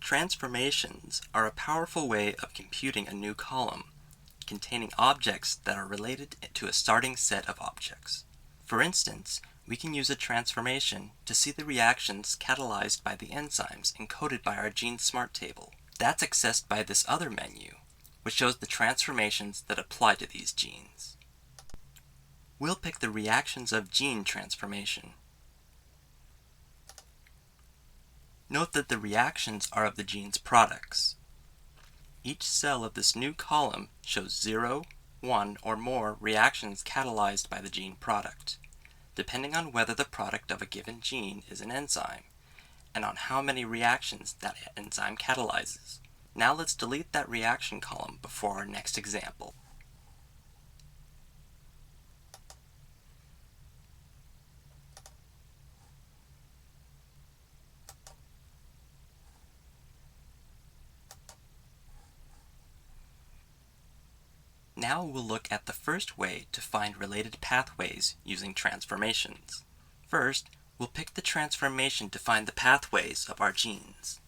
Transformations are a powerful way of computing a new column containing objects that are related to a starting set of objects. For instance, we can use a transformation to see the reactions catalyzed by the enzymes encoded by our gene smart table. That's accessed by this other menu, which shows the transformations that apply to these genes. We'll pick the reactions of gene transformation. Note that the reactions are of the gene's products. Each cell of this new column shows 0, 1, or more reactions catalyzed by the gene product, depending on whether the product of a given gene is an enzyme, and on how many reactions that enzyme catalyzes. Now let's delete that reaction column before our next example. Now we'll look at the first way to find related pathways using transformations. First, we'll pick the transformation to find the pathways of our genes.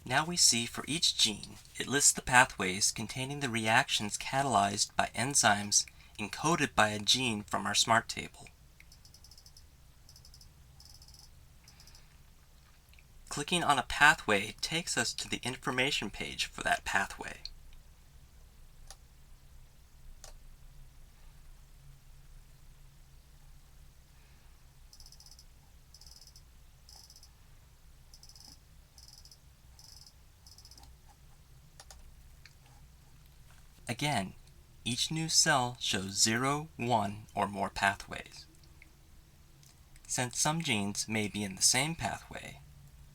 Now we see for each gene, it lists the pathways containing the reactions catalyzed by enzymes encoded by a gene from our SMART table. Clicking on a pathway takes us to the information page for that pathway. Again, each new cell shows 0, 1, or more pathways. Since some genes may be in the same pathway,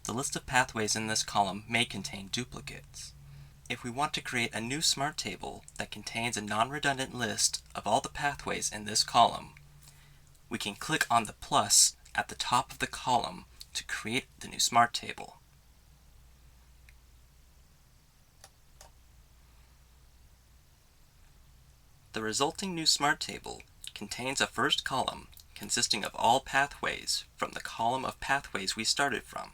the list of pathways in this column may contain duplicates. If we want to create a new SMART table that contains a non-redundant list of all the pathways in this column, we can click on the plus at the top of the column to create the new SMART table. The resulting new SMART table contains a first column consisting of all pathways from the column of pathways we started from.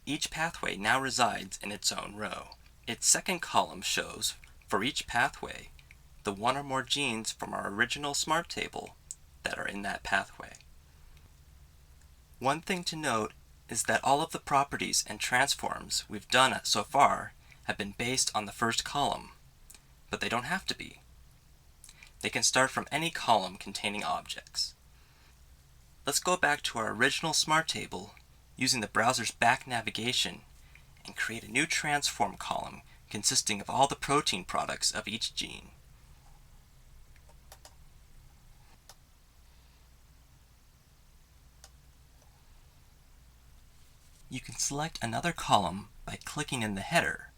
Each pathway now resides in its own row. Its second column shows, for each pathway, the one or more genes from our original SMART table that are in that pathway. One thing to note is that all of the properties and transforms we've done so far have been based on the first column, but they don't have to be. They can start from any column containing objects. Let's go back to our original SMART table using the browser's back navigation and create a new transform column consisting of all the protein products of each gene. You can select another column by clicking in the header,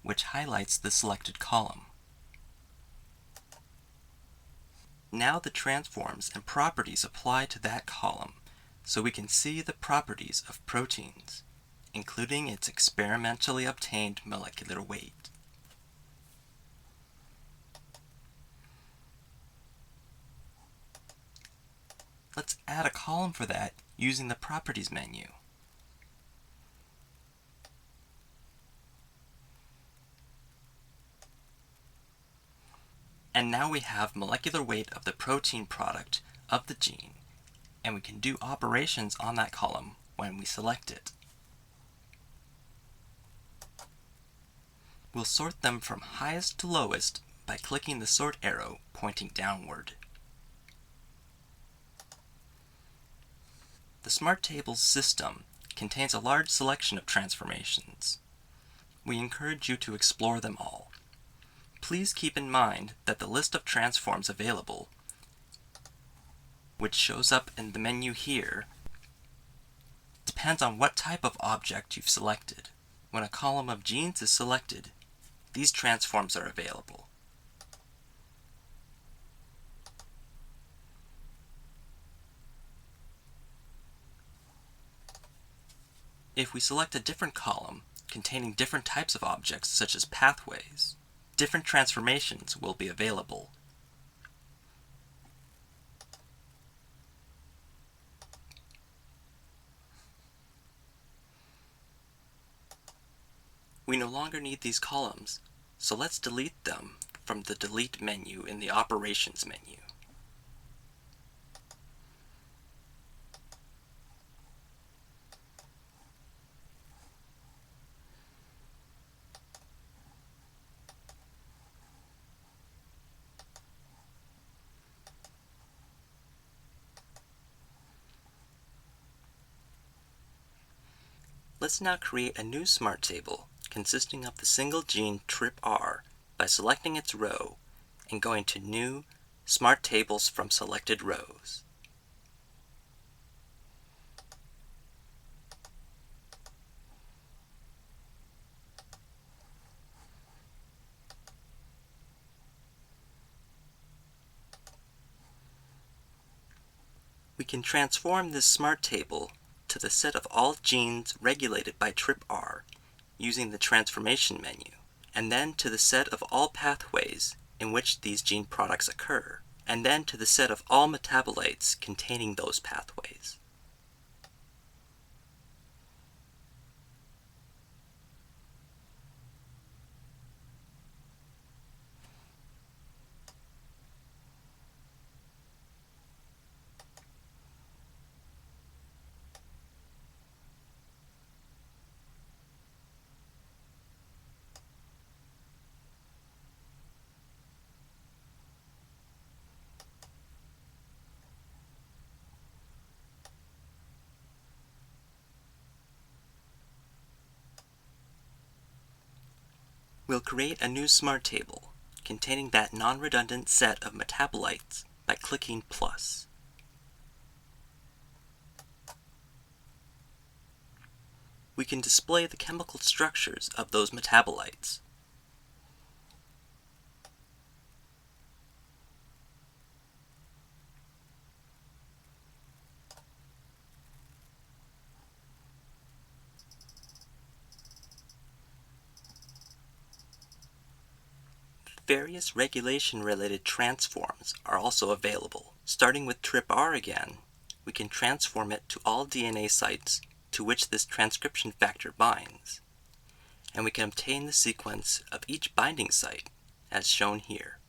which highlights the selected column. Now the transforms and properties apply to that column, so we can see the properties of proteins, including its experimentally obtained molecular weight. Let's add a column for that using the Properties menu. And now we have molecular weight of the protein product of the gene, and we can do operations on that column when we select it. We'll sort them from highest to lowest by clicking the sort arrow pointing downward. The SMART Tables system contains a large selection of transformations. We encourage you to explore them all. Please keep in mind that the list of transforms available, which shows up in the menu here, depends on what type of object you've selected. When a column of genes is selected, these transforms are available. If we select a different column containing different types of objects such as pathways, different transformations will be available. We no longer need these columns, so let's delete them from the Delete menu in the Operations menu. Let's now create a new Smart Table consisting of the single gene TRPR by selecting its row and going to New, Smart Tables from Selected Rows. We can transform this Smart Table to the set of all genes regulated by TRPR using the Transformation menu, and then to the set of all pathways in which these gene products occur, and then to the set of all metabolites containing those pathways. We'll create a new Smart Table containing that non-redundant set of metabolites by clicking plus. We can display the chemical structures of those metabolites. Various regulation-related transforms are also available. Starting with TRPR again, we can transform it to all DNA sites to which this transcription factor binds, and we can obtain the sequence of each binding site, as shown here.